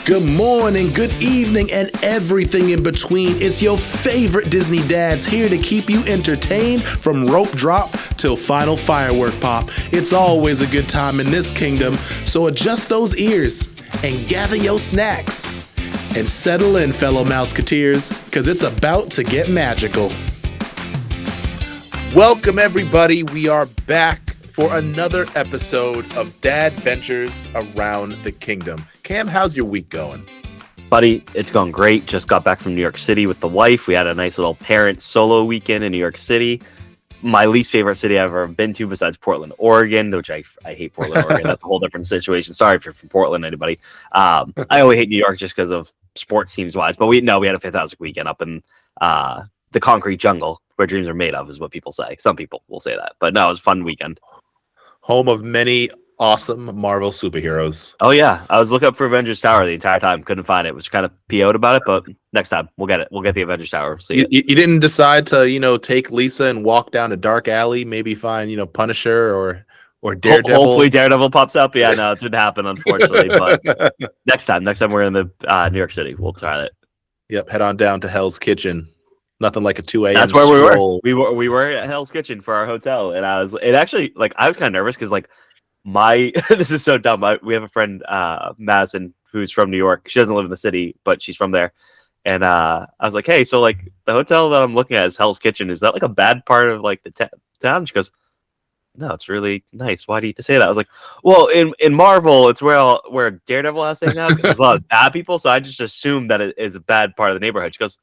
Good morning, good evening, and everything in between. It's your favorite Disney dads here to keep you entertained from rope drop till final firework pop. It's always a good time in this kingdom, so adjust those ears and gather your snacks. And settle in, fellow Mouseketeers, because it's about to get magical. Welcome, everybody. We are back for another episode of Dadventures Around the Kingdom. Cam, how's your week going? Buddy, it's going great. Just got back from New York City with the wife. We had a nice little parent solo weekend in New York City. My least favorite city I've ever been to besides Portland, Oregon, which I hate Portland, Oregon. That's a whole different situation. Sorry if you're from Portland, anybody. I only hate New York just because of sports teams wise. But we had a fantastic weekend up in the concrete jungle where dreams are made of, is what people say. Some people will say that. But no, it was a fun weekend. Home of many awesome Marvel superheroes. Oh, yeah. I was looking up for Avengers Tower the entire time. Couldn't find it. Was kind of PO'd about it, but next time we'll get it. We'll get the Avengers Tower. See you didn't decide to, take Lisa and walk down a dark alley, maybe find, Punisher or Daredevil. Hopefully Daredevil pops up. Yeah, no, it didn't happen, unfortunately. But next time we're in the New York City, we'll try it. Yep, head on down to Hell's Kitchen. Nothing like a 2 a.m. That's where we were. We were at Hell's Kitchen for our hotel, and I was kind of nervous because this is so dumb. We have a friend, Madison, who's from New York. She doesn't live in the city, but she's from there. And I was like, hey, so the hotel that I'm looking at is Hell's Kitchen. Is that a bad part of the town? She goes, no, it's really nice. Why do you say that? I was like, well, in Marvel, it's where Daredevil has to hang out. There's a lot of bad people, so I just assumed that it is a bad part of the neighborhood. She goes,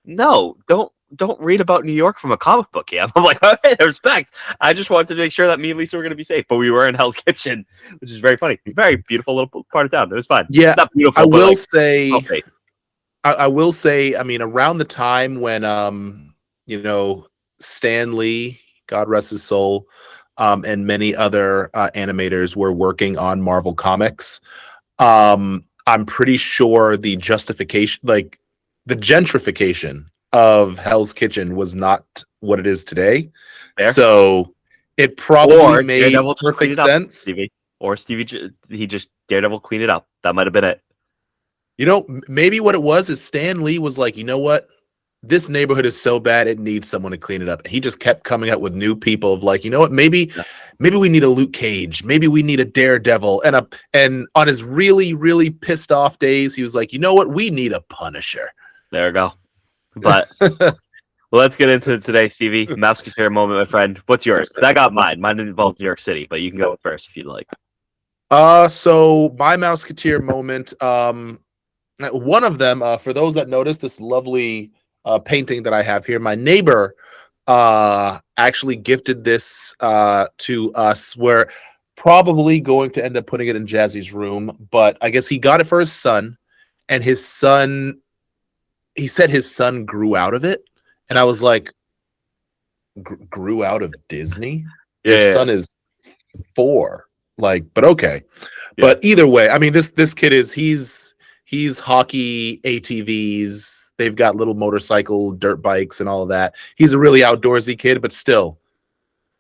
no, don't read about New York from a comic book. Yeah, I'm like, okay, respect. I just wanted to make sure that me and Lisa were going to be safe, but we were in Hell's Kitchen, which is very funny. Very beautiful little part of town. It was fun. Yeah, not beautiful. I will say. I mean, around the time when Stan Lee, God rest his soul, and many other animators were working on Marvel Comics. I'm pretty sure the justification, the gentrification of Hell's Kitchen was not what it is today. Fair. So it probably made perfect sense. Stevie, he just Daredevil cleaned it up. That might have been it. Maybe what it was is Stan Lee was like, you know what? This neighborhood is so bad, it needs someone to clean it up. He just kept coming up with new people of you know what? Maybe we need a Luke Cage. Maybe we need a Daredevil. And on his really, really pissed off days, he was like, you know what? We need a Punisher. There we go. But let's get into it today, Stevie. Mouseketeer moment, my friend. What's yours? I got mine. Mine involves New York City, but you can go first if you'd like. So my Mouseketeer moment, one of them, for those that noticed this lovely painting that I have here, my neighbor actually gifted this to us. We're probably going to end up putting it in Jazzy's room, but I guess he got it for his son, and he said his son grew out of it, and I was like, grew out of Disney? Yeah, your son is 4, but okay. Yeah. But either way, I mean, this kid he's hockey ATVs. They've got little motorcycle, dirt bikes, and all of that. He's a really outdoorsy kid, but still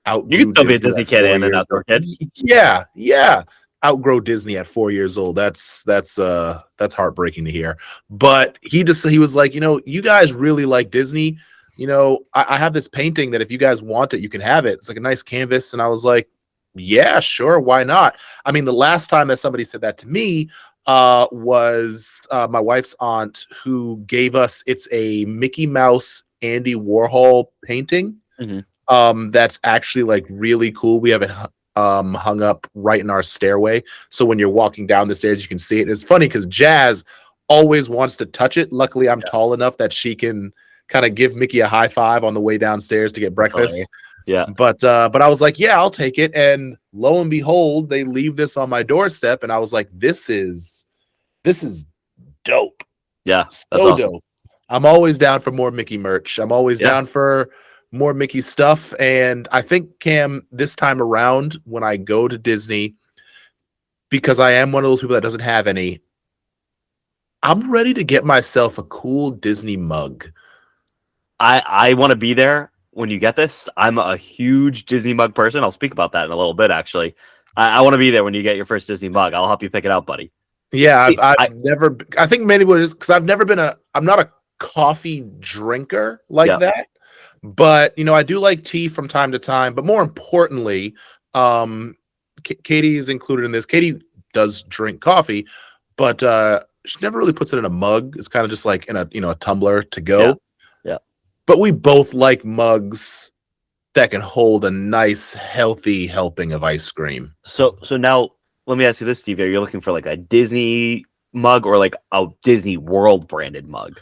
you can still be a Disney kid and an outdoor kid. Yeah. Outgrow Disney at 4 years old. That's heartbreaking to hear. But he was like, you guys really like Disney. I have this painting that if you guys want it, you can have it. It's like a nice canvas. And I was like, yeah, sure, why not? I mean, the last time that somebody said that to me was my wife's aunt, who gave us, it's a Mickey Mouse Andy Warhol painting. Mm-hmm. That's actually really cool. We have it hung up right in our stairway, so when you're walking down the stairs you can see it. It's funny because Jazz always wants to touch it. Luckily I'm tall enough that she can kind of give Mickey a high five on the way downstairs to get breakfast. Yeah, but I was like, yeah, I'll take it, and lo and behold, they leave this on my doorstep, and I was like, this is dope. Yeah, so awesome. Dope. I'm always down for more Mickey merch. I'm always down for more Mickey stuff. And I think, Cam, this time around, when I go to Disney, because I am one of those people that doesn't have any, I'm ready to get myself a cool Disney mug. I want to be there when you get this. I'm a huge Disney mug person. I'll speak about that in a little bit, actually. I want to be there when you get your first Disney mug. I'll help you pick it out, buddy. Yeah, See, I've never. I think maybe what it is because I've never been I'm not a coffee drinker like yeah. that, but I do like tea from time to time. But more importantly, Katie is included in this. Katie does drink coffee, but she never really puts it in a mug. It's kind of just like in a tumbler to Yeah. go. Yeah. But we both like mugs that can hold a nice, healthy helping of ice cream. So now let me ask you this, Steve. Are you looking for like a Disney mug or like a Disney World branded mug?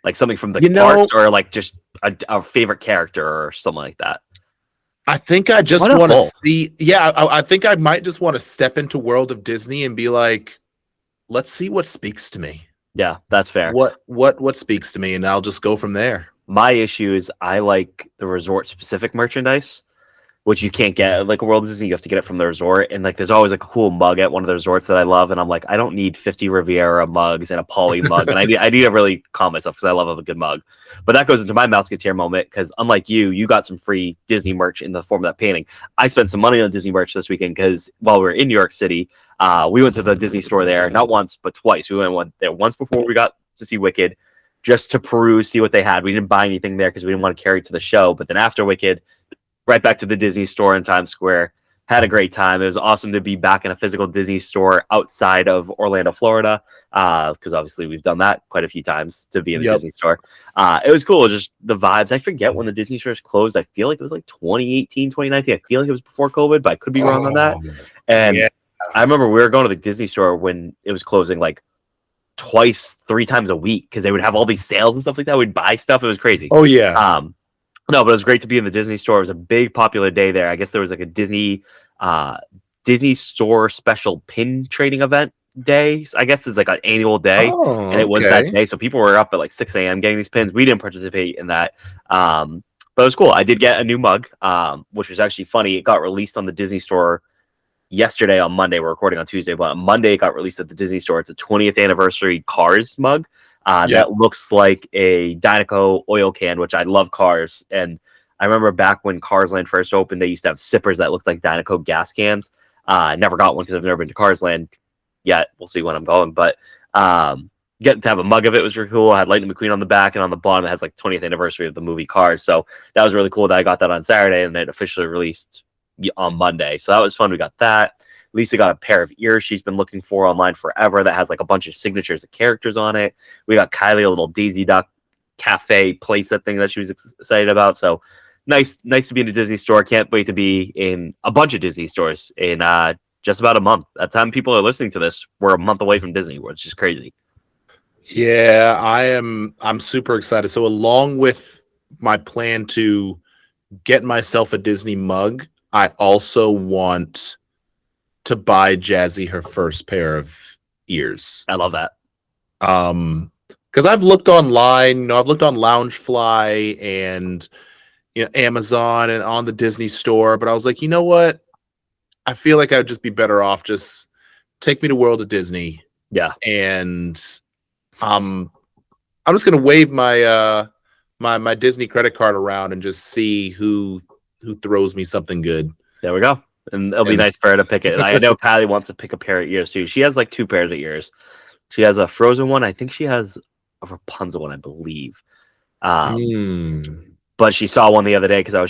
Like something from the You parks know, or like just a favorite character or something like that? I think I Why just not want to both? see. Yeah, I think I might just want to step into World of Disney and be like, let's see what speaks to me. Yeah, that's fair. What speaks to me, and I'll just go from there. My issue is I like the resort specific merchandise, which you can't get at like a World Disney. You have to get it from the resort. And like there's always like a cool mug at one of the resorts that I love. And I'm like, I don't need 50 Riviera mugs and a Poly mug. And I need to really calm myself because I love a good mug. But that goes into my Mouseketeer moment because unlike you got some free Disney merch in the form of that painting. I spent some money on Disney merch this weekend because while we were in New York City, we went to the Disney store there, not once, but twice. We went there once before we got to see Wicked just to peruse, see what they had. We didn't buy anything there because we didn't want to carry it to the show. But then after Wicked, right back to the Disney store in Times Square. Had a great time. It was awesome to be back in a physical Disney store outside of Orlando, Florida, because obviously we've done that quite a few times to be in the Disney store. It was cool. Just the vibes. I forget when the Disney stores closed. I feel like it was like 2018, 2019. I feel like it was before COVID, but I could be wrong on that. And yeah. I remember we were going to the Disney store when it was closing like twice, 3 times a week because they would have all these sales and stuff like that. We'd buy stuff. It was crazy. Oh yeah. No, but it was great to be in the Disney store. It was a big popular day there. I guess there was like a Disney store special pin trading event day. I guess it's like an annual day, and it was that day. So people were up at like 6 a.m. getting these pins. We didn't participate in that, but it was cool. I did get a new mug, which was actually funny. It got released on the Disney store yesterday on Monday. We're recording on Tuesday, but on Monday it got released at the Disney store. It's a 20th anniversary Cars mug. That looks like a Dynaco oil can, which I love Cars. And I remember back when Cars Land first opened, they used to have sippers that looked like Dynaco gas cans. I never got one because I've never been to Cars Land yet. We'll see when I'm going. But getting to have a mug of it was really cool. I had Lightning McQueen on the back, and on the bottom it has like 20th anniversary of the movie Cars. So that was really cool that I got that on Saturday, and it officially released on Monday. So that was fun. We got that. Lisa got a pair of ears she's been looking for online forever that has like a bunch of signatures of characters on it. We got Kylie a little Daisy Duck cafe playset thing that she was excited about. So nice to be in a Disney store. Can't wait to be in a bunch of Disney stores in just about a month. At the time people are listening to this, we're a month away from Disney, which is crazy. Yeah, I'm super excited. So along with my plan to get myself a Disney mug, I also want to buy Jazzy her first pair of ears. I love that. Because I've looked online, I've looked on Loungefly and Amazon and on the Disney store, but I was like, you know what? I feel like I would just be better off just take me to World of Disney. Yeah. And I'm just gonna wave my my Disney credit card around and just see who throws me something good. There we go. And it'll be nice for her to pick it. I know Kylie wants to pick a pair of ears too. She has like 2 pairs of ears. She has a Frozen one. I think she has a Rapunzel one, I believe. But she saw one the other day because I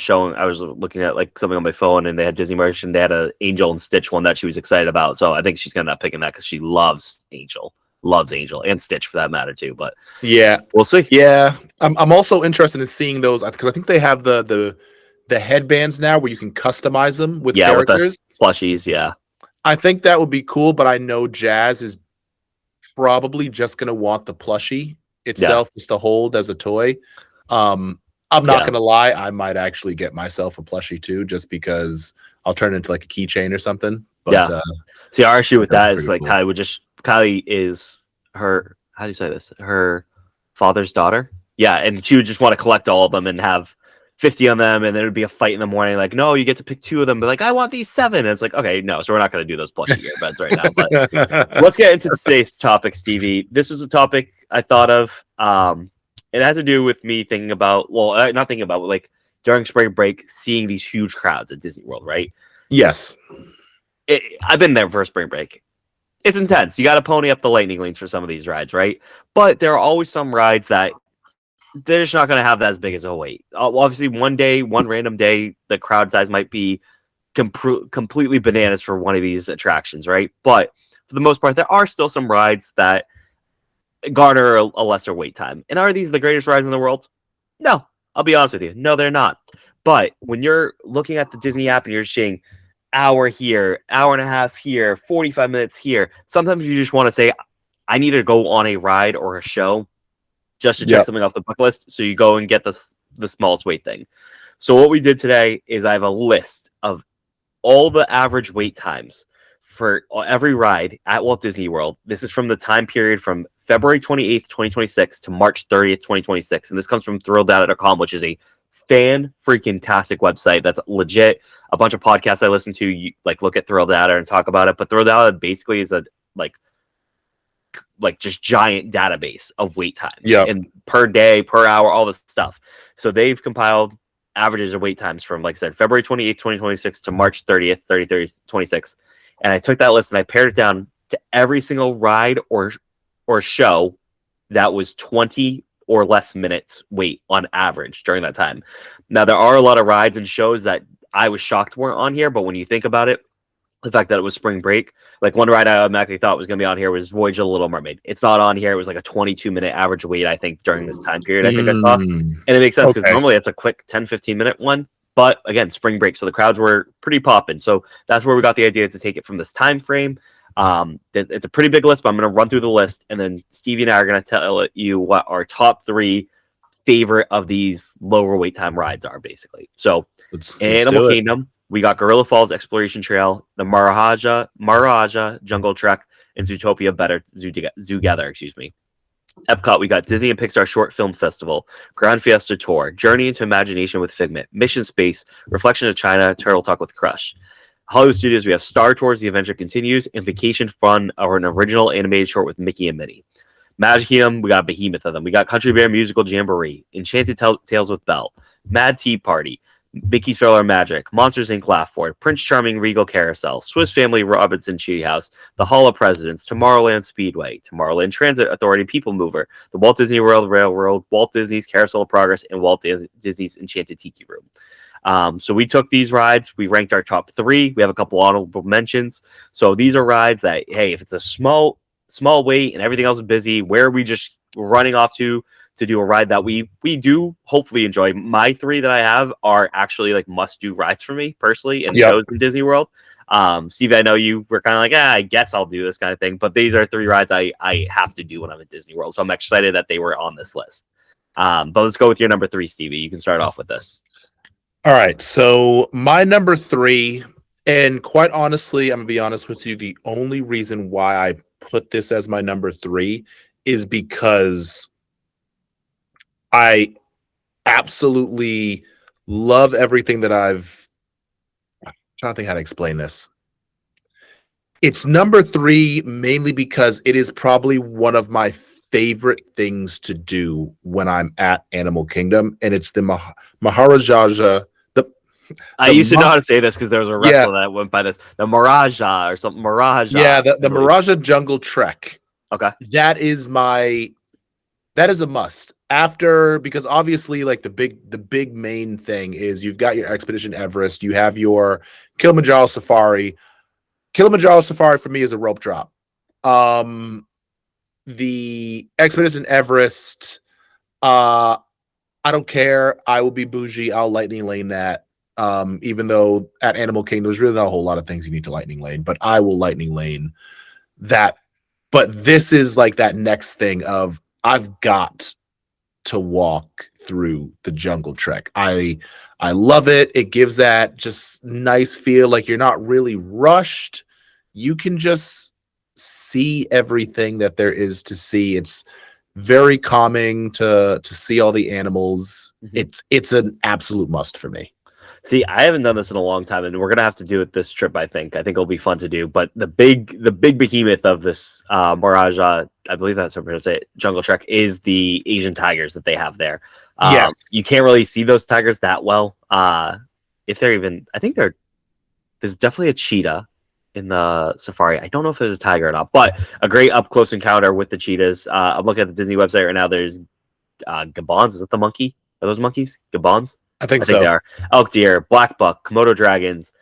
was looking at like something on my phone and they had Disney merch and they had a Angel and Stitch one that she was excited about. So I think she's gonna end up picking that because she loves Angel and Stitch for that matter too. But yeah, we'll see. Yeah, I'm also interested in seeing those because I think they have the headbands now where you can customize them with characters, with the plushies. Yeah, I think that would be cool. But I know Jazz is probably just gonna want the plushie itself just to hold as a toy. I'm not gonna lie, I might actually get myself a plushie too, just because I'll turn it into like a keychain or something. But see, our issue with that is like cool. Kylie is her, how do you say this? Her father's daughter. Yeah, and she would just want to collect all of them and have 50 on them, and then it would be a fight in the morning. Like, no, you get to pick 2 of them. But like, I want these 7. And it's like, okay, no, so we're not going to do those plushie earbuds right now. But let's get into today's topic, Stevie. This is a topic I thought of. It has to do with me thinking about, well, not thinking about, but like during spring break, seeing these huge crowds at Disney World, right? Yes. I've been there for spring break. it's intense. You got to pony up the lightning lanes for some of these rides, right? But there are always some rides that they're just not going to have as big as a wait. Obviously, one random day, the crowd size might be completely bananas for one of these attractions, right? But for the most part, there are still some rides that garner a lesser wait time. And are these the greatest rides in the world? No, I'll be honest with you. No, they're not. But when you're looking at the Disney app and you're seeing hour here, hour and a half here, 45 minutes here, sometimes you just want to say, I need to go on a ride or a show just to check something off the bucket list. So you go and get the smallest wait thing. So what we did today is I have a list of all the average wait times for every ride at Walt Disney World. This is from the time period from February 28th, 2026 to March 30th, 2026. And this comes from ThrilledData.com, which is a fan-freaking-tastic website that's legit. A bunch of podcasts I listen to, like, look at Thrill Data and talk about it. But Thrill Data basically is a, like just giant database of wait times. Yeah. And per day, per hour, all this stuff. So they've compiled averages of wait times from, like I said, February 28th, 2026 to March 30th, 26. And I took that list and I pared it down to every single ride or show that was 20 or less minutes wait on average during that time. Now, there are a lot of rides and shows that I was shocked weren't on here, but when you think about it, the fact that it was spring break, like one ride I automatically thought was going to be on here was Voyage of the Little Mermaid. It's not on here. It was like a 22-minute average wait, I think, during this time period, I think I saw. And it makes sense because normally it's a quick 10, 15-minute one. But again, spring break, so the crowds were pretty popping. So that's where we got the idea to take it from this time frame. It's a pretty big list, but I'm going to run through the list, and then Stevie and I are going to tell you what our top 3 favorite of these lower wait time rides are, basically. So, Animal Kingdom, we got Gorilla Falls Exploration Trail, the Maharaja Jungle Trek, and Zootopia Better Zoogather, excuse me. Epcot, we got Disney and Pixar Short Film Festival, Grand Fiesta Tour, Journey into Imagination with Figment, Mission Space, Reflection of China, Turtle Talk with Crush. Hollywood Studios, we have Star Tours, The Adventure Continues, and Vacation Fun, or an original animated short with Mickey and Minnie. Magic Kingdom, we got a behemoth of them. We got Country Bear Musical Jamboree, Enchanted Tales with Belle, Mad Tea Party, Mickey's Thriller Magic, Monsters Inc. Laugh Fort, Prince Charming Regal Carousel, Swiss Family Robinson Treehouse, The Hall of Presidents, Tomorrowland Speedway, Tomorrowland Transit Authority People Mover, the Walt Disney World Railroad, Walt Disney's Carousel of Progress, and Walt Disney's Enchanted Tiki Room. So we took these rides, we ranked our top 3. We have a couple honorable mentions. So these are rides that, hey, if it's a small wait and everything else is busy, where are we just running off to do a ride that we do hopefully enjoy. My 3 that I have are actually like must-do rides for me personally and shows in Disney World. Steve, I know you were kind of like, I guess I'll do this kind of thing, but these are 3 rides I have to do when I'm at Disney World. So I'm excited that they were on this list. But let's go with your number 3, Stevie. You can start off with this. All right. So my number 3, and quite honestly, I'm going to be honest with you, the only reason why I put this as my number 3 is because I absolutely love everything that I'm trying to think how to explain this. It's number 3 mainly because it is probably one of my favorite things to do when I'm at Animal Kingdom, and it's the Maharaja. I used to know how to say this because there was a wrestler that went by this, the Maharaja or something. Maharaja. Yeah, the Maharaja Jungle Trek. Okay. That is a must. Because obviously, like the big main thing is you've got your Expedition Everest, you have your Kilimanjaro Safari. Kilimanjaro Safari for me is a rope drop. The Expedition Everest, I don't care. I will be bougie. I'll lightning lane that. Even though at Animal Kingdom there's really not a whole lot of things you need to lightning lane, but I will lightning lane that. But this is like that next thing of I've got to walk through the Jungle Trek. I love it. It gives that just nice feel like you're not really rushed. You can just see everything that there is to see. It's very calming to see all the animals. Mm-hmm. It's an absolute must for me. See, I haven't done this in a long time, and we're gonna have to do it this trip. I think it'll be fun to do. But the big behemoth of this Maharaja, I believe that's what we're gonna say, Jungle Trek, is the Asian tigers that they have there. Yes, you can't really see those tigers that well. If they're even, I think there's definitely a cheetah. in the safari. I don't know if there's a tiger or not, but a great up close encounter with the cheetahs. I'm looking at the Disney website right now. There's gabons. Is that the monkey? Are those monkeys? Gabons? I think I think they so. are. Elk deer, black buck, Komodo dragons,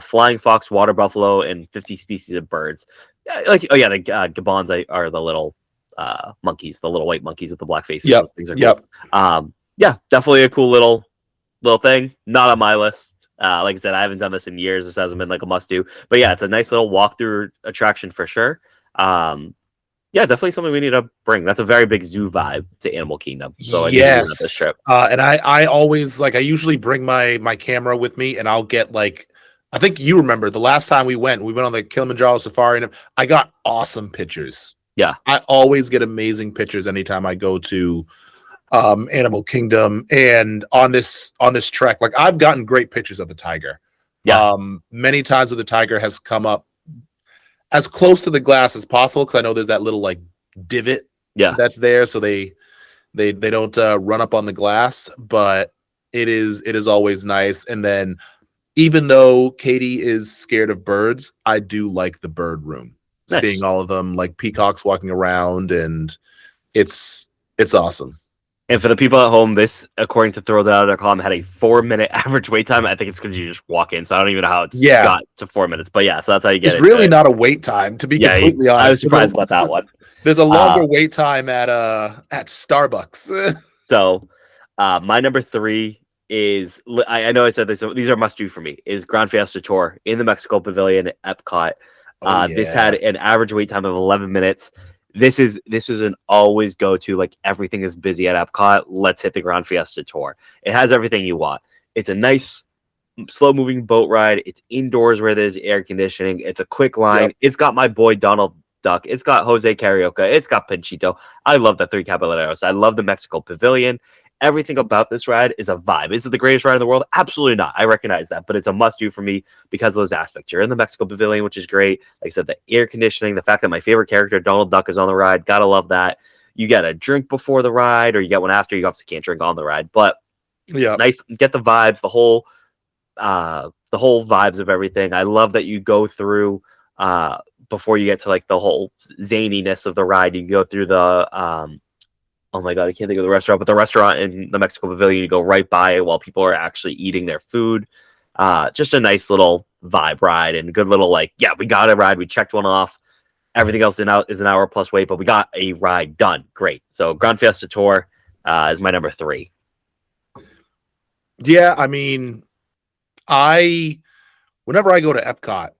flying fox, water buffalo, and 50 species of birds. The gabons are the little monkeys, the little white monkeys with the black faces. Yep. Those things are Yep. cool. Yeah, definitely a cool little thing. Not on my list. Like I said, I haven't done this in years. This hasn't been like a must do. But yeah, it's a nice little walkthrough attraction for sure. Yeah, definitely something we need to bring. That's a very big zoo vibe to Animal Kingdom. So I need to do that this trip. And I always I usually bring my camera with me, and I'll get I think you remember the last time we went on the Kilimanjaro safari, and I got awesome pictures. Yeah, I always get amazing pictures anytime I go to Animal Kingdom, and on this trek, I've gotten great pictures of the tiger. Yeah. Many times where the tiger has come up as close to the glass as possible, because I know there's that little divot that's there, so they don't run up on the glass. But it is always nice. And then even though Katie is scared of birds, I do like the bird room. Nice. Seeing all of them, like peacocks walking around, and it's awesome. And for the people at home, this, according to throwthat.com, had a 4-minute average wait time. I think it's because you just walk in, so I don't even know how it's got to 4 minutes. But yeah, so that's how you get it. It's really not a wait time, to be completely honest. I was surprised about that one. There's a longer wait time at Starbucks. So, my number 3 is, I know I said this, these are must do for me, is Grand Fiesta Tour in the Mexico Pavilion at Epcot. This had an average wait time of 11 minutes. This is an always go to, like, everything is busy at Epcot. Let's hit the Grand Fiesta Tour. It has everything you want. It's a nice, slow moving boat ride. It's indoors where there's air conditioning. It's a quick line. Yep. It's got my boy Donald Duck. It's got Jose Carioca. It's got Panchito. I love the 3 Caballeros. I love the Mexico Pavilion. Everything about this ride is a vibe. Is it the greatest ride in the world? Absolutely not. I recognize that, but it's a must-do for me because of those aspects. You're in the Mexico Pavilion, which is great. Like I said, the air conditioning, the fact that my favorite character, Donald Duck, is on the ride. Gotta love that. You get a drink before the ride, or you get one after. You obviously can't drink on the ride, but nice. Get the vibes, the whole vibes of everything. I love that you go through before you get to, like, the whole zaniness of the ride. You go through the oh my God, I can't think of the restaurant, but the restaurant in the Mexico Pavilion, you go right by it while people are actually eating their food. Just a nice little vibe ride, and good little, we got a ride. We checked one off. Everything else is an hour plus wait, but we got a ride done. Great. So Grand Fiesta Tour is my number 3. Yeah, I mean, whenever I go to Epcot,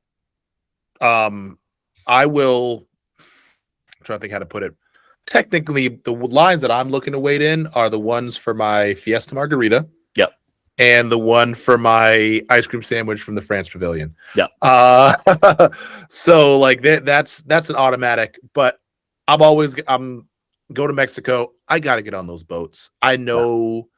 I will, I'm trying to think how to put it. Technically, the lines that I'm looking to wait in are the ones for my Fiesta Margarita. Yep. And the one for my ice cream sandwich from the France Pavilion. Yep. So that's an automatic, but I'm go to Mexico. I got to get on those boats. I know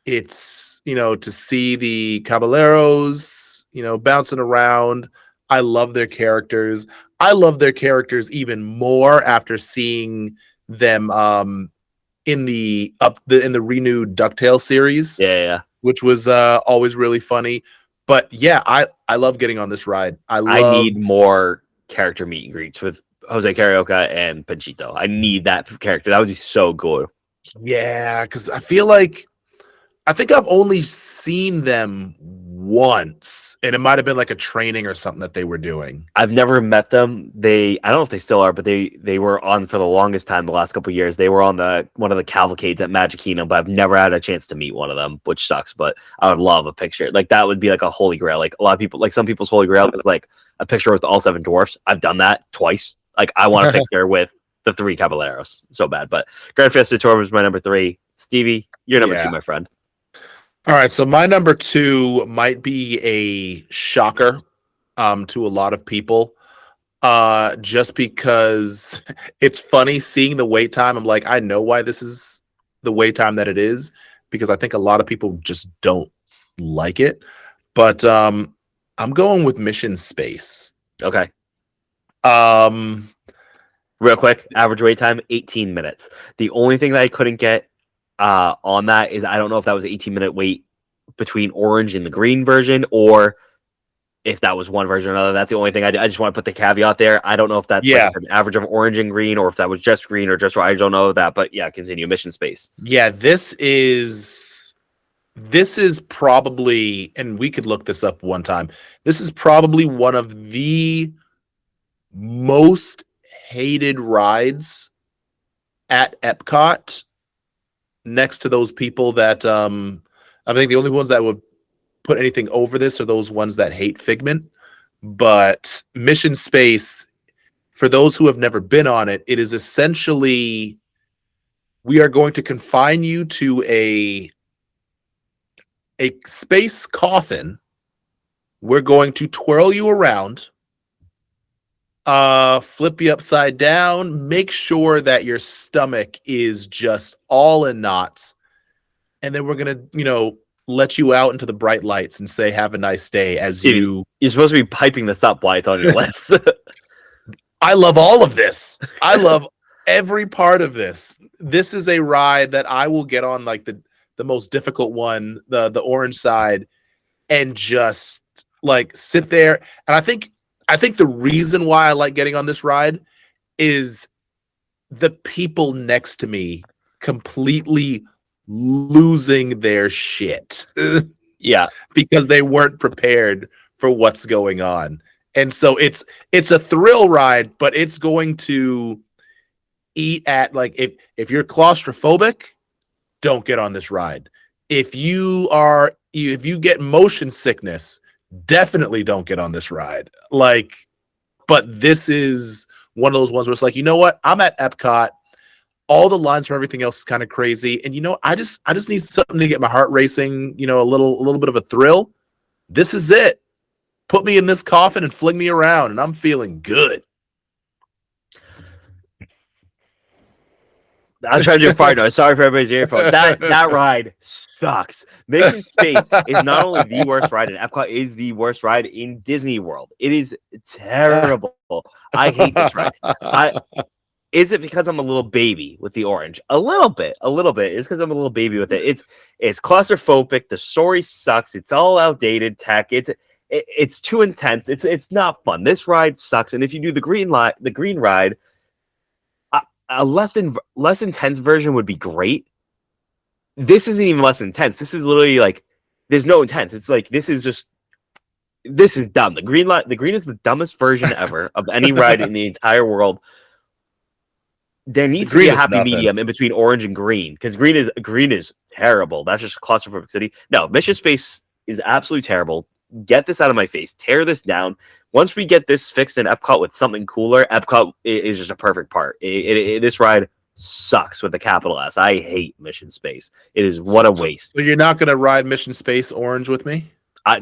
it's, to see the Caballeros, bouncing around. I love their characters. I love their characters even more after seeing them in the renewed DuckTales series. Yeah. Which was always really funny. But yeah, I love getting on this ride. I need more character meet and greets with Jose Carioca and Panchito. I need that character. That would be so cool. Yeah, because I think I've only seen them once, and it might have been like a training or something that they were doing. I've never met them. I don't know if they still are, but they were on for the longest time the last couple of years. They were on one of the cavalcades at Magic Kingdom, but I've never had a chance to meet one of them, which sucks. But I would love a picture. Like, that would be like a holy grail. Like, a lot of people, like, some people's holy grail is like a picture with all 7 dwarfs. I've done that twice. Like, I want a picture with the 3 Caballeros so bad. But Grand Fiesta Tour was my number 3. Stevie, you're number 2, my friend. All right, so my number 2 might be a shocker to a lot of people, just because it's funny seeing the wait time. I'm like, I know why this is the wait time that it is, because I think a lot of people just don't like it. But I'm going with Mission Space. Okay. Real quick, average wait time 18 minutes. The only thing that I couldn't get on that is, I don't know if that was an 18-minute wait between orange and the green version, or if that was one version or another. That's the only thing I just want to put the caveat there. I don't know if that's like an average of orange and green, or if that was just green or just, I don't know that, but yeah, continue. Mission Space. Yeah, this is probably, and we could look this up one time. This is probably one of the most hated rides at Epcot, next to those people that I think the only ones that would put anything over this are those ones that hate Figment. But Mission Space, for those who have never been on it, it is essentially, we are going to confine you to a space coffin. We're going to twirl you around, flip you upside down, make sure that your stomach is just all in knots, and then we're gonna, let you out into the bright lights and say, "Have a nice day." As You're supposed to be piping this up while it's on your list. I love all of this. I love every part of this. This is a ride that I will get on, like the most difficult one, the orange side, and just like sit there. And I think the reason why I like getting on this ride is the people next to me completely losing their shit. Yeah, because they weren't prepared for what's going on. And so it's a thrill ride, but it's going to eat at, like, if you're claustrophobic, don't get on this ride. If you get motion sickness, definitely don't get on this ride. Like, but this is one of those ones where it's like, you know what? I'm at Epcot. All the lines for everything else is kind of crazy. And I just need something to get my heart racing, a little bit of a thrill. This is it. Put me in this coffin and fling me around, and I'm feeling good. I was trying to do a fire noise. Sorry for everybody's earphone. That ride sucks. Mission Space is not only the worst ride in Epcot, it is the worst ride in Disney World. It is terrible. I hate this ride. Is it because I'm a little baby with the orange? A little bit. It's because I'm a little baby with it. It's claustrophobic. The story sucks. It's all outdated tech. It's too intense. It's not fun. This ride sucks. And if you do the green ride, a less intense version would be great. This isn't even less intense. This is literally like, there's no intense. It's like, this is dumb. The green is the dumbest version ever of any ride in the entire world. There needs to be a happy medium in between orange and green, because green is terrible. That's just claustrophobic city. No, Mission Space is absolutely terrible. Get this out of my face. Tear this down. Once we get this fixed in Epcot with something cooler, Epcot is just a perfect part. This ride sucks with a capital S. I hate Mission Space. It is what a waste. So you're not going to ride Mission Space orange with me?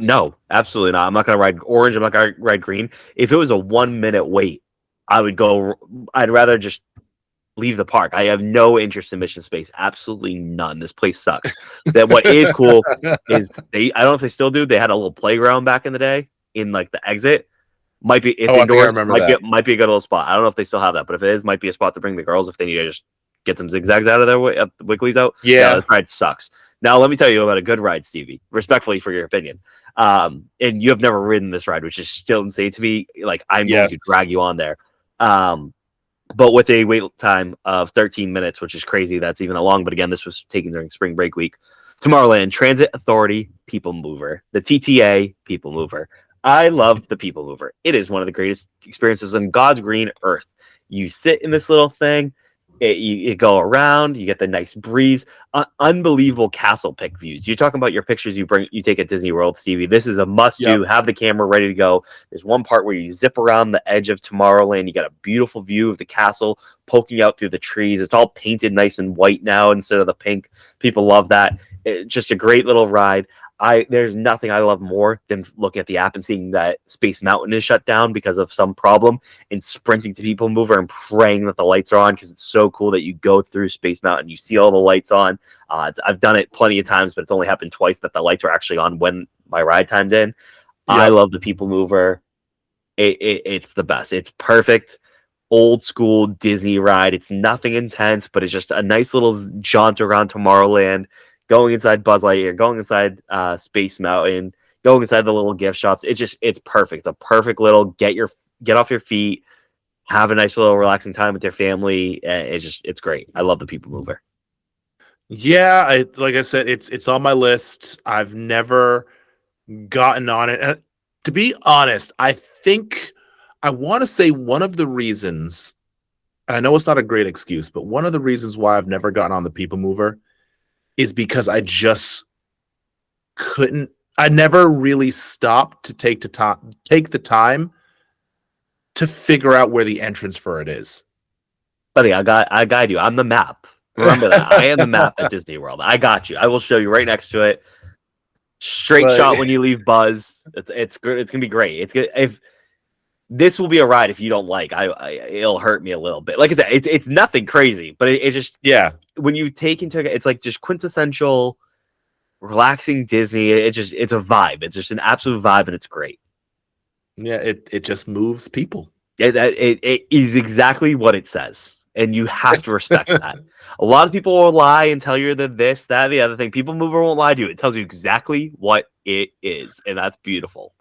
No, absolutely not. I'm not going to ride orange. I'm not going to ride green. If it was a 1 minute wait, I'd rather just leave the park. I have no interest in Mission Space. Absolutely none. This place sucks. That what is cool is I don't know if they still do. They had a little playground back in the day in like the exit. It's indoors. Might be a good little spot. I don't know if they still have that, but if it is, might be a spot to bring the girls if they need to just get some zigzags out of their way, the wigglies out. Yeah, this ride sucks. Now let me tell you about a good ride, Stevie. Respectfully for your opinion. And you have never ridden this ride, which is still insane to me. Like, I'm going to drag you on there. But with a wait time of 13 minutes, which is crazy. That's even that long. But again, this was taken during spring break week. Tomorrowland Transit Authority People Mover. The TTA People Mover. I love the People Mover. It is one of the greatest experiences on God's green earth. You sit in this little thing. You go around, you get the nice breeze, unbelievable castle pick views. You're talking about your pictures you take at Disney World, Stevie. This is a must do. Have the camera ready to go. There's one part where you zip around the edge of Tomorrowland. You got a beautiful view of the castle poking out through the trees. It's all painted nice and white now instead of the pink. People love that. Just a great little ride. There's nothing I love more than looking at the app and seeing that Space Mountain is shut down because of some problem, and sprinting to People Mover and praying that the lights are on, because it's so cool that you go through Space Mountain, you see all the lights on. I've done it plenty of times, but it's only happened twice that the lights are actually on when my ride time's in. I love the People Mover. It's the best. It's perfect. Old school Disney ride. It's nothing intense, but it's just a nice little jaunt around Tomorrowland. Going inside Buzz Lightyear, going inside Space Mountain, Go inside the little gift shops. It's perfect. It's a perfect little get off your feet, have a nice little relaxing time with your family. It's great. I love the People Mover. Yeah, like I said, it's on my list. I've never gotten on it. And to be honest, I want to say one of the reasons, and I know it's not a great excuse, but one of the reasons why I've never gotten on the People Mover is because I just couldn't. I never really stopped to take the time to figure out where the entrance for it is. Buddy, I guide you. I'm the map. Remember that. I am the map at Disney World. I got you. I will show you right next to it. Straight shot when you leave Buzz. It's good. It's gonna be great. It's good. If this will be a ride, if you don't like, it'll hurt me a little bit. Like I said, it's nothing crazy, but it's just when you take into it, it's like just quintessential relaxing Disney. It's a vibe. It's just an absolute vibe, and it's great. Yeah, it just moves people. It is exactly what it says, and you have to respect that. A lot of people will lie and tell you that this, that, the other thing. People Mover won't lie to you. It tells you exactly what it is, and that's beautiful.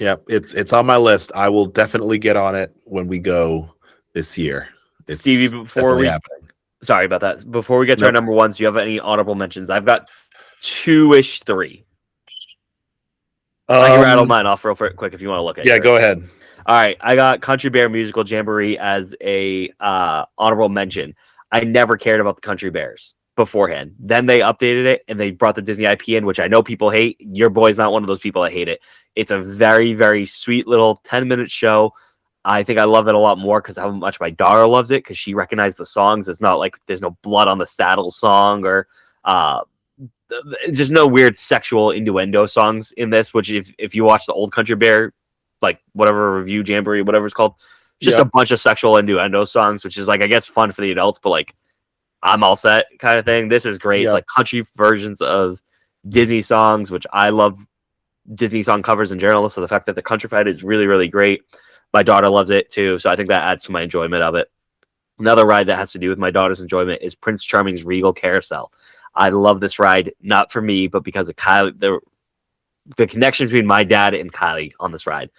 Yeah, it's on my list. I will definitely get on it when we go this year. It's Stevie, sorry about that. Before we get to our number ones, do you have any honorable mentions? I've got 2-ish, 3. I can rattle mine off real quick if you want to look at it. Yeah, go ahead. All right, I got Country Bear Musical Jamboree as a honorable mention. I never cared about the Country Bears beforehand. Then they updated it and they brought the Disney IP in, which I know people hate. Your boy's not one of those people that hate it. It's a very, very sweet little 10-minute show. I think I love it a lot more because how much my daughter loves it because she recognized the songs. It's not like there's no blood on the saddle song or just no weird sexual innuendo songs in this, which if you watch the old Country Bear, like whatever review Jamboree, whatever it's called, just a bunch of sexual innuendo songs, which is like, I guess, fun for the adults, but like, I'm all set kind of thing. This is great. It's like country versions of Disney songs, which I love Disney song covers in general. So the fact that the countrified is really, really great. My daughter loves it too. So I think that adds to my enjoyment of it. Another ride that has to do with my daughter's enjoyment is Prince Charming's Regal Carousel. I love this ride, not for me, but because of Kylie, the connection between my dad and Kylie on this ride.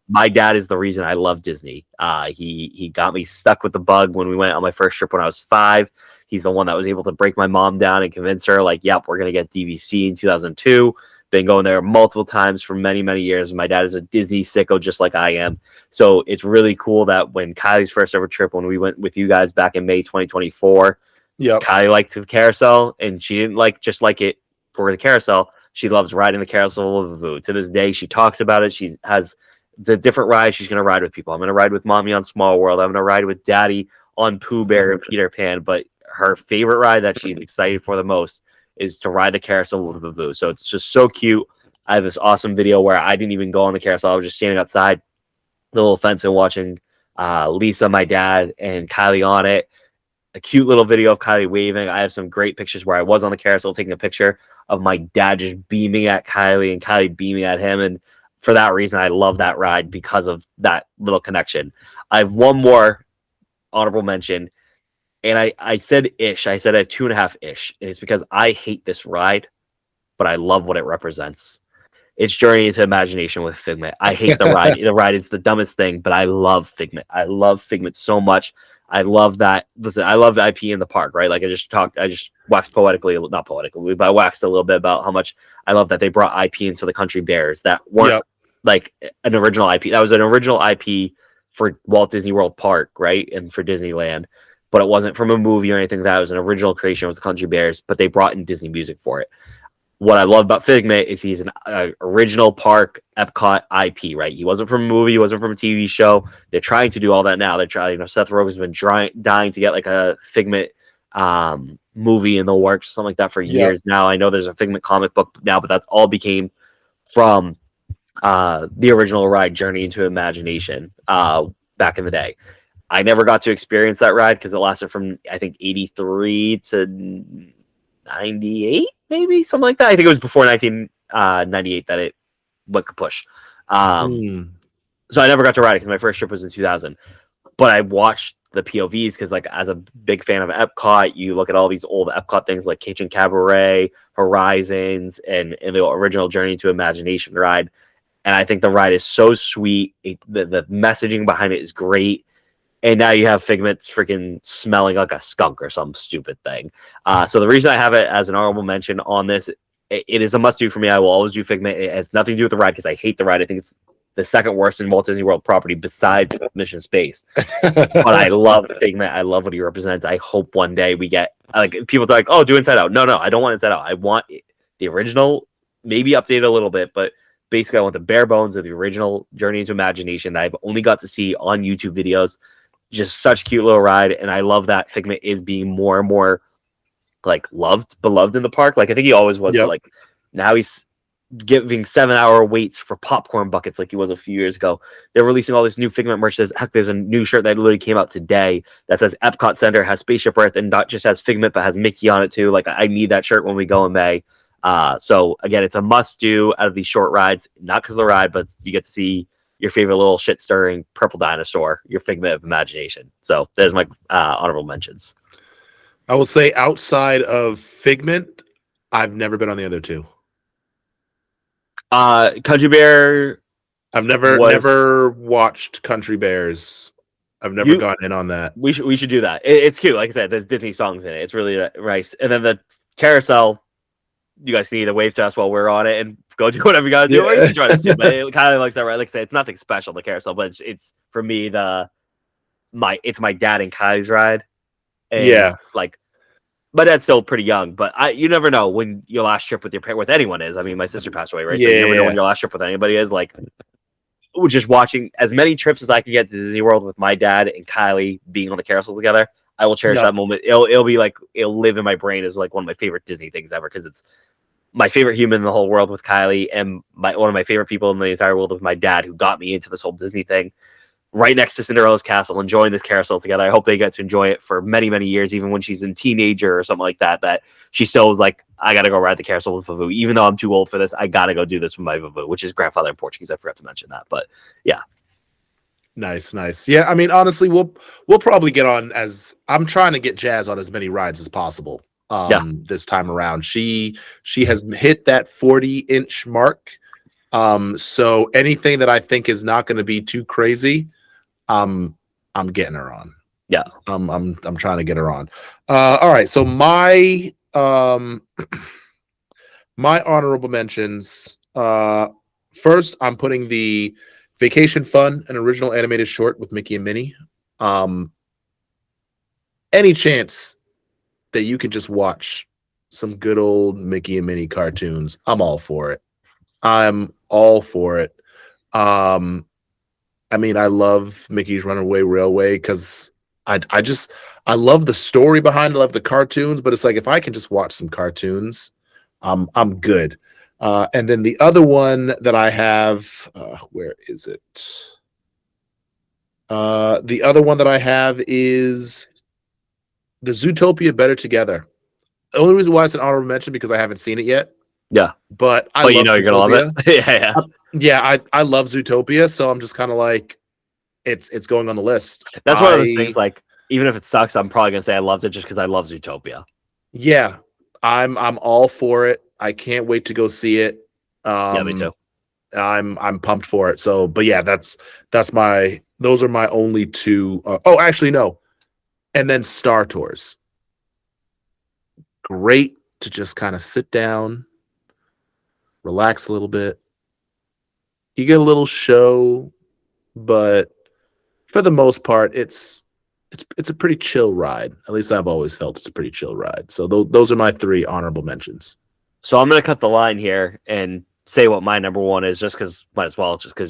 My dad is the reason I love Disney. He got me stuck with the bug when we went on my first trip when I was 5. He's the one that was able to break my mom down and convince her, like, yep, we're going to get DVC in 2002. Been going there multiple times for many, many years. My dad is a Disney sicko just like I am. So it's really cool that when Kylie's first ever trip, when we went with you guys back in May 2024, Kylie liked the carousel and she didn't just like it for the carousel. She loves riding the carousel of Vuvu. To this day, she talks about it. She has the different rides she's going to ride with people. I'm going to ride with Mommy on Small World. I'm going to ride with Daddy on Pooh Bear and Peter Pan. But her favorite ride that she's excited for the most is to ride the carousel with Vuvu. So it's just so cute. I have this awesome video where I didn't even go on the carousel. I was just standing outside the little fence and watching Lisa, my dad, and Kylie on it. A cute little video of Kylie waving. I have some great pictures where I was on the carousel taking a picture of my dad just beaming at Kylie and Kylie beaming at him. And for that reason, I love that ride because of that little connection. I have one more honorable mention. And I said ish. I said I have 2.5 ish. And it's because I hate this ride, but I love what it represents. It's Journey into Imagination with Figment. I hate the ride. The ride is the dumbest thing, but I love Figment. I love Figment so much. I love that. Listen, I love the IP in the park, right? Like I just waxed poetically, not poetically, but I waxed a little bit about how much I love that they brought IP into the Country Bears that weren't like an original IP. That was an original IP for Walt Disney World Park, right? And for Disneyland, but it wasn't from a movie or anything. That was an original creation. It was the Country Bears, but they brought in Disney music for it. What I love about Figment is he's an original park Epcot IP, right? He wasn't from a movie, he wasn't from a TV show. They're trying to do all that now. They're trying, Seth Rogen's been dying to get like a Figment movie in the works, something like that for years now. I know there's a Figment comic book now, but that's all became from the original ride, Journey into Imagination, back in the day. I never got to experience that ride because it lasted from, I think, 83 to 98, maybe something like that. I think it was before 1998 that it went kapush. So I never got to ride it because my first trip was in 2000. But I watched the POVs, because like as a big fan of Epcot, you look at all these old Epcot things like Cajun Cabaret, Horizons, and the original Journey to Imagination ride. And I think the ride is so sweet. The messaging behind it is great. And now you have Figment's freaking smelling like a skunk or some stupid thing. So the reason I have it as an honorable mention on this, it is a must do for me. I will always do Figment. It has nothing to do with the ride because I hate the ride. I think it's the second worst in Walt Disney World property besides Mission Space. But I love Figment. I love what he represents. I hope one day we get, like, people are like, oh, do Inside Out. No, I don't want Inside Out. I want the original, maybe updated a little bit, but basically I want the bare bones of the original Journey into Imagination that I've only got to see on YouTube videos. Just such a cute little ride, and I love that Figment is being more and more like beloved in the park. Like I think he always was, but like now he's giving 7-hour waits for popcorn buckets like he was a few years ago. They're releasing all this new Figment merch. There's a new shirt that literally came out today that says Epcot Center, has Spaceship Earth, and not just has Figment but has Mickey on it too. Like I need that shirt when we go in May. So again, it's a must do out of these short rides, not because of the ride, but you get to see your favorite little shit stirring purple dinosaur, your Figment of Imagination. So there's my honorable mentions. I will say outside of Figment, I've never been on the other two. Country Bear. I've never watched Country Bears. I've never gone in on that. We should do that. It's cute. Like I said, there's Disney songs in it. It's really nice. And then the carousel, you guys can either wave to us while we're on it and go do whatever you gotta do, or you can try this too. But it kind of likes that, right? Like I said, it's nothing special, the carousel, but it's for me it's my dad and Kylie's ride. And like my dad's still pretty young, but you never know when your last trip with your parent with anyone is. I mean, my sister passed away, right? So you never know when your last trip with anybody is. Like just watching as many trips as I can get to Disney World with my dad and Kylie being on the carousel together, I will cherish that moment. It'll be like, it'll live in my brain as like one of my favorite Disney things ever, because it's my favorite human in the whole world with Kylie, and one of my favorite people in the entire world with my dad, who got me into this whole Disney thing. Right next to Cinderella's castle, enjoying this carousel together. I hope they get to enjoy it for many, many years, even when she's a teenager or something like that, that she still was like, I got to go ride the carousel with Vuvu. Even though I'm too old for this, I got to go do this with my Vuvu, which is grandfather in Portuguese. I forgot to mention that, but yeah. Nice. Yeah, I mean, honestly, we'll probably get on, as I'm trying to get Jazz on as many rides as possible this time around. She has hit that 40-inch mark. So anything that I think is not going to be too crazy, I'm getting her on. Yeah. I'm trying to get her on. All right. So my honorable mentions, first, I'm putting the Vacation Fun, an original animated short with Mickey and Minnie. Any chance that you can just watch some good old Mickey and Minnie cartoons, I'm all for it. I'm all for it. I mean, I love Mickey's Runaway Railway because I love the story behind it. I love the cartoons, but it's like, if I can just watch some cartoons, I'm good. And then the other one that I have, where is it? The other one that I have is the Zootopia Better Together. The only reason why it's an honorable mention because I haven't seen it yet. Yeah, but you know, you're gonna love it. Yeah. I love Zootopia, so I'm just kind of like, it's going on the list. That's one of those things. Like, even if it sucks, I'm probably gonna say I loved it just because I love Zootopia. Yeah, I'm all for it. I can't wait to go see it. Yeah, me too. I'm pumped for it. So, but yeah, those are my only two. Oh, actually, no. And then Star Tours. Great to just kind of sit down, relax a little bit. You get a little show, but for the most part, it's a pretty chill ride. At least I've always felt it's a pretty chill ride. So those are my three honorable mentions. So I'm going to cut the line here and say what my number one is, just because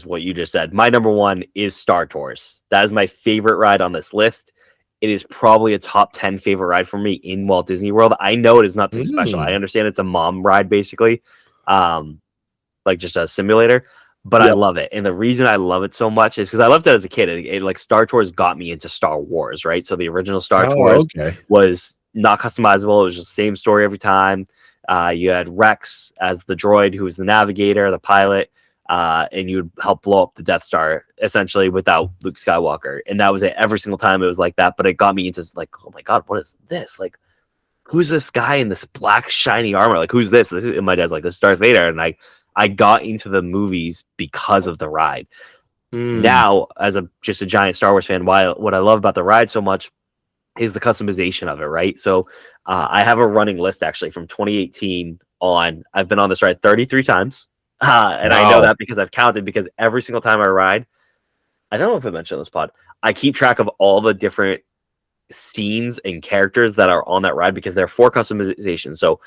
what you just said. My number one is Star Tours. That is my favorite ride on this list. It is probably a top 10 favorite ride for me in Walt Disney World. I know it is nothing special. I understand it's a mom ride, basically, like just a simulator, but I love it. And the reason I love it so much is because I loved it as a kid. It like Star Tours got me into Star Wars, right? So the original Star Tours was not customizable. It was just the same story every time. You had Rex as the droid, who was the navigator, the pilot. and you would help blow up the Death Star essentially without Luke Skywalker. And that was it. Every single time it was like that. But it got me into like, oh my god, what is this? Like, who's this guy in this black shiny armor? Like, who's this? And my dad's like, this is Darth Vader. And I got into the movies because of the ride. Now, as just a giant Star Wars fan, what I love about the ride so much is the customization of it, right? So I have a running list actually from 2018 on. I've been on this ride 33 times. And I know that because I've counted, because every single time I ride, I don't know if I mentioned this pod, I keep track of all the different scenes and characters that are on that ride, because there are 4 customizations. So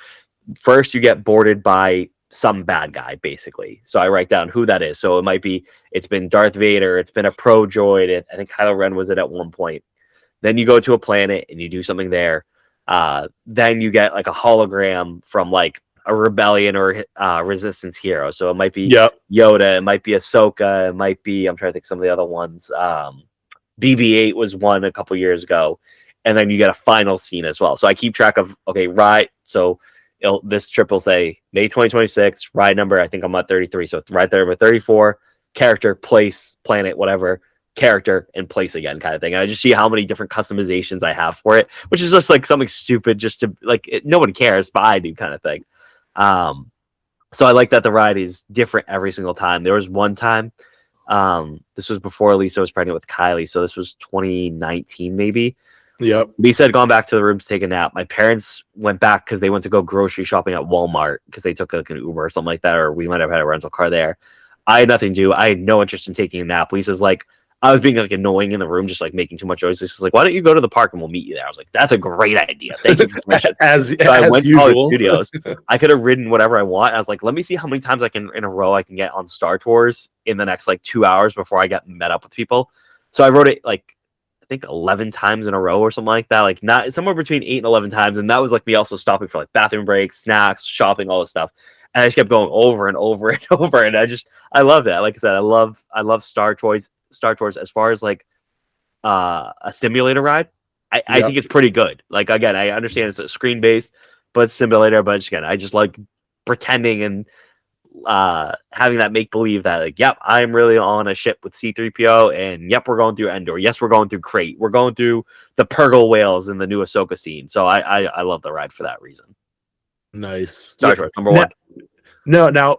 first you get boarded by some bad guy, basically. So I write down who that is. So it might be, it's been Darth Vader, it's been a pro droid, I think Kylo Ren was it at one point. Then you go to a planet and you do something there. Then you get like a hologram from like a rebellion or resistance hero. So it might be Yoda, it might be Ahsoka, it might be, I'm trying to think some of the other ones. BB-8 was one a couple years ago. And then you get a final scene as well. So I keep track of, okay, right. So this trip will say May 2026, ride number, I think I'm at 33. So right there with 34, character, place, planet, whatever, character, and place again kind of thing. And I just see how many different customizations I have for it, which is just like something stupid just to like, no one cares, but I do kind of thing. So I like that the ride is different every single time. There was one time, this was before Lisa was pregnant with Kylie. So this was 2019, maybe. Yep. Lisa had gone back to the room to take a nap. My parents went back because they went to go grocery shopping at Walmart because they took like an Uber or something like that, or we might have had a rental car there. I had nothing to do. I had no interest in taking a nap. Lisa's like, I was being like annoying in the room, just like making too much noise. Lisa's like, why don't you go to the park and we'll meet you there? I was like, that's a great idea. Thank you for permission. as I went to usual. Hollywood Studios. I could have ridden whatever I want. I was like, let me see how many times I can in a row I can get on Star Tours in the next like 2 hours before I get met up with people. So I rode it like, I think 11 times in a row or something like that, like not somewhere between 8 and 11 times. And that was like me also stopping for like bathroom breaks, snacks, shopping, all this stuff. And I just kept going over and over and over. And I love that. Like I said, I love Star Tours as far as like a simulator ride. I think it's pretty good. Like, again, I understand it's a screen based, but it's simulator. But again, I just like pretending and having that make believe that like, yep, I'm really on a ship with C-3PO, and yep, we're going through Endor. Yes, we're going through Crate. We're going through the Purgle whales in the new Ahsoka scene. So I love the ride for that reason. Nice. Star Tours number one. Now,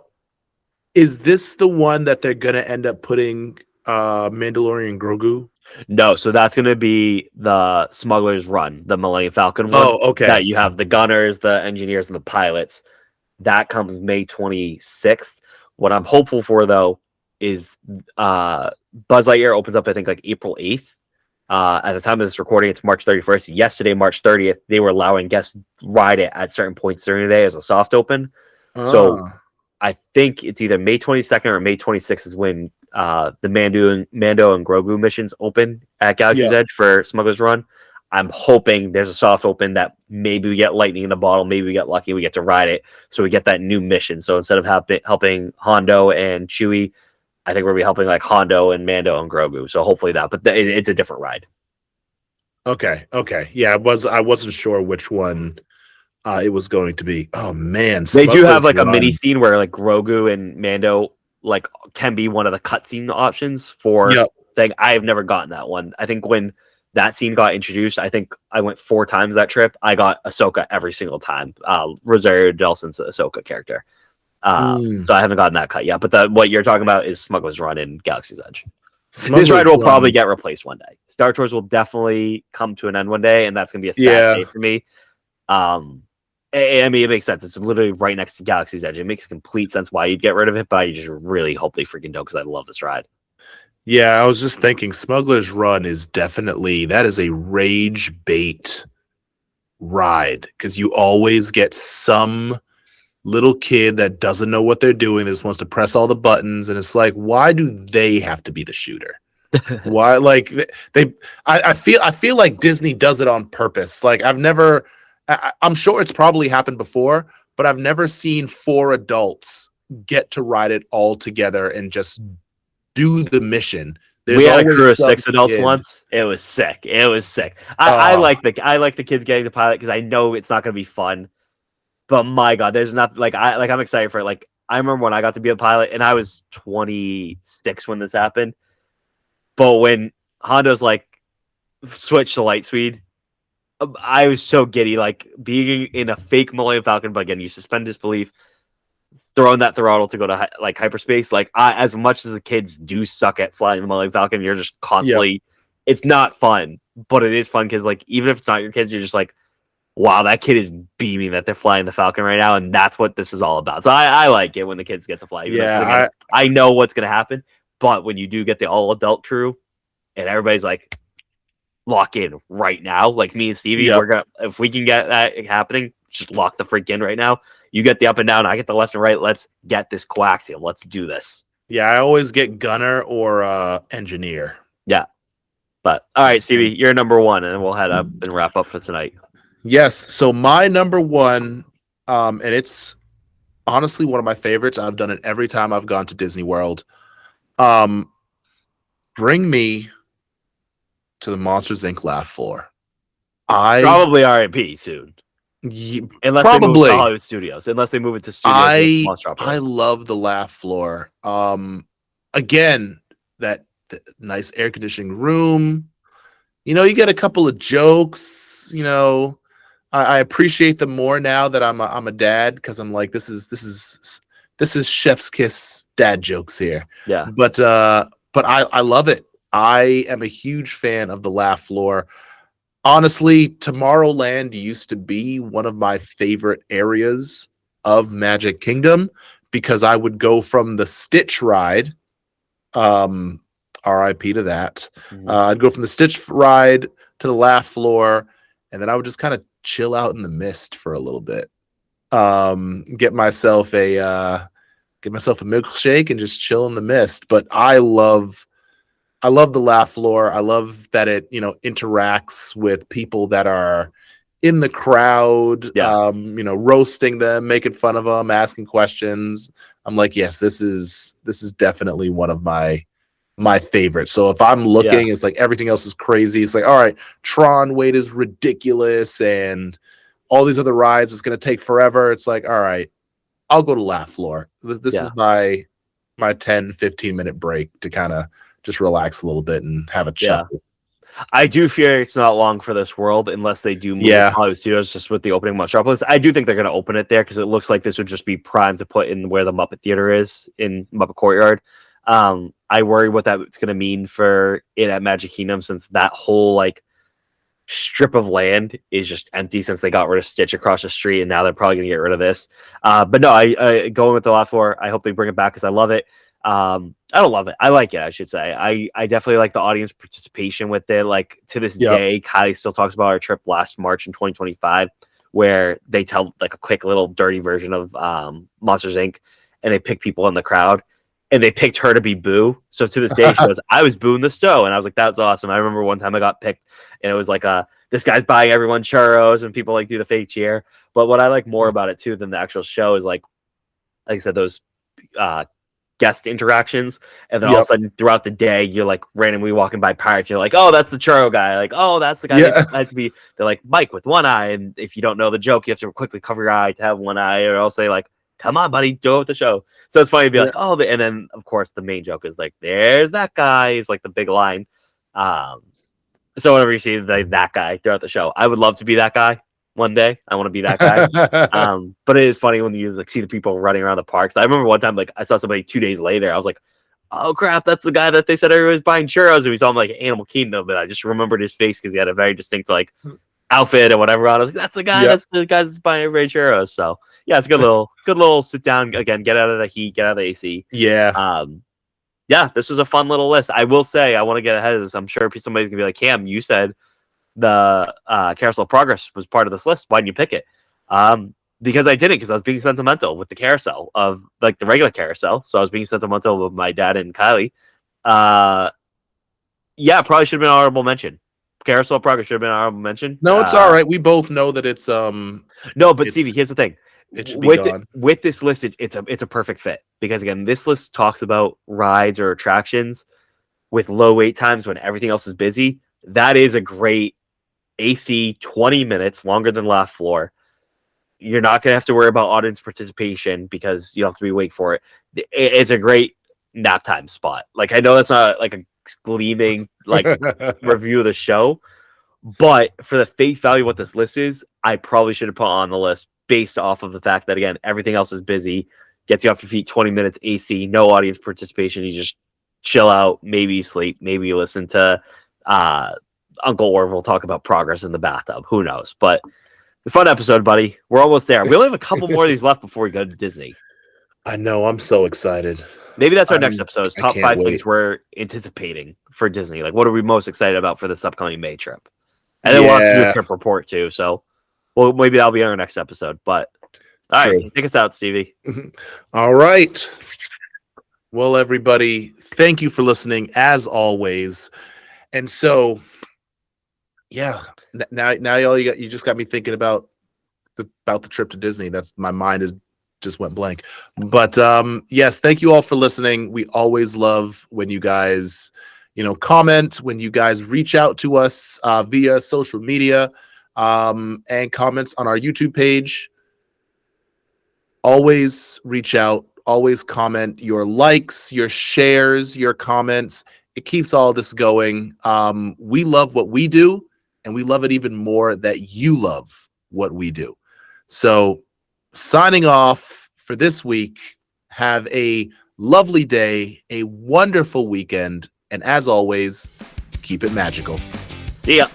is this the one that they're gonna end up putting Mandalorian Grogu? No, so that's going to be the Smuggler's Run, the Millennium Falcon one. Oh, okay. That you have the gunners, the engineers, and the pilots. That comes May 26th. What I'm hopeful for, though, is Buzz Lightyear opens up, I think, like April 8th. At the time of this recording, it's March 31st. Yesterday, March 30th, they were allowing guests ride it at certain points during the day as a soft open. So I think it's either May 22nd or May 26th is when the Mando and Grogu missions open at Galaxy's Edge for Smuggler's Run. I'm hoping there's a soft open that maybe we get lightning in the bottle, maybe we get lucky, we get to ride it, so we get that new mission. So instead of helping Hondo and Chewie, I think we'll be helping like Hondo and Mando and Grogu. So hopefully that, but it's a different ride. Okay. Yeah, I wasn't sure which one it was going to be. Oh man, they do have like a mini scene where like Grogu and Mando like can be one of the cutscene options for thing. I have never gotten that one. I think when that scene got introduced, I think I went 4 times that trip. I got Ahsoka every single time. Rosario Dawson's Ahsoka character. So I haven't gotten that cut yet. But what you're talking about is Smuggler's Run in Galaxy's Edge. This ride will probably get replaced one day. Star Tours will definitely come to an end one day, and that's going to be a sad day for me. I mean, it makes sense. It's literally right next to Galaxy's Edge. It makes complete sense why you'd get rid of it, but I just really hope they freaking don't, because I love this ride. Yeah, I was just thinking Smuggler's Run is definitely, that is a rage bait ride, because you always get some little kid that doesn't know what they're doing, that just wants to press all the buttons, and it's like, why do they have to be the shooter? Why, like I feel like Disney does it on purpose. Like I'm sure it's probably happened before, but I've never seen 4 adults get to ride it all together and just do the mission. We had a crew of 6 adults once. It was sick. I like the kids getting the pilot because I know it's not going to be fun. But my God, there's not I'm excited for it. Like I remember when I got to be a pilot, and I was 26 when this happened. But when Hondo's like switched to light speed, I was so giddy. Like being in a fake Millennium Falcon, but again, you suspend disbelief, throwing that throttle to go to like hyperspace. Like as much as the kids do suck at flying the Millennium Falcon, you're just constantly. It's not fun, but it is fun because like even if it's not your kids, you're just like, wow, that kid is beaming that they're flying the Falcon right now, and that's what this is all about. So I like it when the kids get to fly. Again, I know what's going to happen, but when you do get the all-adult crew, and everybody's like, lock in right now, like me and Stevie, we're gonna if we can get that happening, just lock the freak in right now. You get the up and down, I get the left and right. Let's get this coaxial. Let's do this. Yeah, I always get gunner or engineer. Yeah. But all right, Stevie, you're number one, and then we'll head up and wrap up for tonight. Yes. So my number one, and it's honestly one of my favorites. I've done it every time I've gone to Disney World. Bring me to the Monsters Inc. laugh floor. Probably RIP soon. Unless they move it to Hollywood Studios. Unless they move it to studios. I love the laugh floor. Again, that nice air conditioning room. You know, you get a couple of jokes. You know, I appreciate them more now that I'm a dad, because I'm like, this is chef's kiss dad jokes here. Yeah. But I love it. I am a huge fan of the laugh floor. Honestly, Tomorrowland used to be one of my favorite areas of Magic Kingdom, because I would go from the Stitch ride, RIP to that. I'd go from the Stitch ride to the laugh floor, and then I would just kind of chill out in the mist for a little bit. Get myself a milkshake and just chill in the mist. But I love the laugh floor. I love that it, you know, interacts with people that are in the crowd, you know, roasting them, making fun of them, asking questions. I'm like, yes, this is definitely one of my favorites. So if I'm looking, it's like everything else is crazy. It's like, all right, Tron wait is ridiculous, and all these other rides is going to take forever. It's like, all right, I'll go to laugh floor. This is my 10-15 minute break to kind of just relax a little bit and have a chuckle. I do fear it's not long for this world unless they do move to Hollywood Studios just with the opening of Metropolis. I do think they're going to open it there, because it looks like this would just be prime to put in where the Muppet Theater is in Muppet Courtyard. I worry what that's going to mean for it at Magic Kingdom, since that whole like strip of land is just empty since they got rid of Stitch across the street, and now they're probably going to get rid of this. But no, I going with the laugh floor. I hope they bring it back, because I love it. I don't love it. I like it, I should say. I definitely like the audience participation with it. Like to this day, Kylie still talks about our trip last March in 2025, where they tell like a quick little dirty version of Monsters Inc. and they pick people in the crowd, and they picked her to be Boo. So to this day, she goes, I was Boo in the Stowe. And I was like, that's awesome. I remember one time I got picked, and it was like, this guy's buying everyone churros, and people like do the fake cheer. But what I like more about it too than the actual show is like I said, those guest interactions, and then all of a sudden throughout the day you're like randomly walking by pirates, you're like, oh, that's the churro guy, like, oh, that's the guy that has to be, they're like Mike with one eye, and if you don't know the joke you have to quickly cover your eye to have one eye, or else they like, come on buddy, go with the show. So it's funny to be like, oh, and then of course the main joke is like, there's that guy, is like the big line. So whenever you see that guy throughout the show, I would love to be that guy one day. I want to be that guy. But it is funny when you like see the people running around the parks. I remember one time, like I saw somebody 2 days later. I was like, oh crap, that's the guy that they said everybody was buying churros. And we saw him like Animal Kingdom, but I just remembered his face because he had a very distinct like outfit or whatever on. I was like, that's the guy. That's the guy that's buying everybody churros. So yeah, it's a good little sit down again. Get out of the heat. Get out of the AC. Yeah. Yeah, this was a fun little list. I will say, I want to get ahead of this. I'm sure somebody's gonna be like, Cam, you said the Carousel of Progress was part of this list. Why didn't you pick it? Because I didn't, because I was being sentimental with the carousel of like the regular carousel. So I was being sentimental with my dad and Kylie. Yeah, probably should have been an honorable mention. Carousel of Progress should have been an honorable mention. No, it's all right. We both know that it's no, but Stevie, here's the thing. It should be gone. With this list, it's a perfect fit, because again, this list talks about rides or attractions with low wait times when everything else is busy. That is a great AC 20 minutes longer than laugh floor. you're not going to have to worry about audience participation because you don't have to be awake for it. It's a great nap time spot. Like, I know that's not like a gleaming like review of the show, but for the face value of what this list is, I probably should have put on the list based off of the fact that, again, everything else is busy, gets you off your feet, 20 minutes AC, no audience participation. You just chill out, maybe you sleep, maybe you listen to Uncle Orville talk about progress in the bathtub. Who knows? But the fun episode, buddy. We're almost there. We only have a couple more of these left before we go to Disney. I know. I'm so excited. Maybe that's our next episode. Is top 5 wait. things we're anticipating for Disney. Like, what are we most excited about for this upcoming May trip? And then we'll have to do a trip report too. So, well, maybe that'll be our next episode. But all right, take us out, Stevie. All right. Well, everybody, thank you for listening as always. And so, yeah, now you just got me thinking about the trip to Disney. That's my mind is just went blank. But yes, thank you all for listening. We always love when you guys, comment, when you guys reach out to us via social media and comments on our YouTube page. Always reach out, always comment. Your likes, your shares, your comments, it keeps all this going. We love what we do, and we love it even more that you love what we do. So signing off for this week. Have a lovely day, a wonderful weekend, and as always, keep it magical. See ya.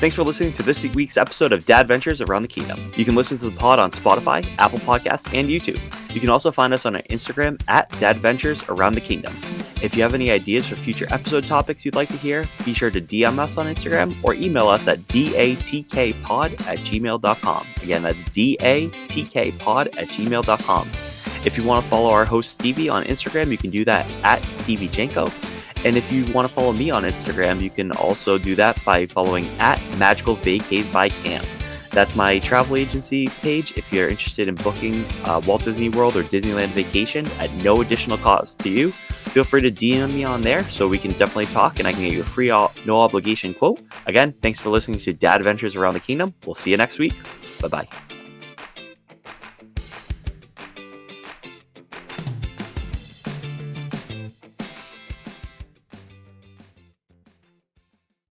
Thanks for listening to this week's episode of Dadventures Around the Kingdom. You can listen to the pod on Spotify, Apple Podcasts, and YouTube. You can also find us on our Instagram at Dadventures Around the Kingdom. If you have any ideas for future episode topics you'd like to hear, be sure to DM us on Instagram or email us at datkpod@gmail.com. Again, that's datkpod@gmail.com. If you want to follow our host Stevie on Instagram, you can do that at Stevie Janko. And if you want to follow me on Instagram, you can also do that by following at Magical Vacays by Cam. That's my travel agency page if you're interested in booking Walt Disney World or Disneyland vacation at no additional cost to you. Feel free to DM me on there so we can definitely talk and I can get you a free, no obligation quote. Again, thanks for listening to Dadventures Around the Kingdom. We'll see you next week. Bye-bye.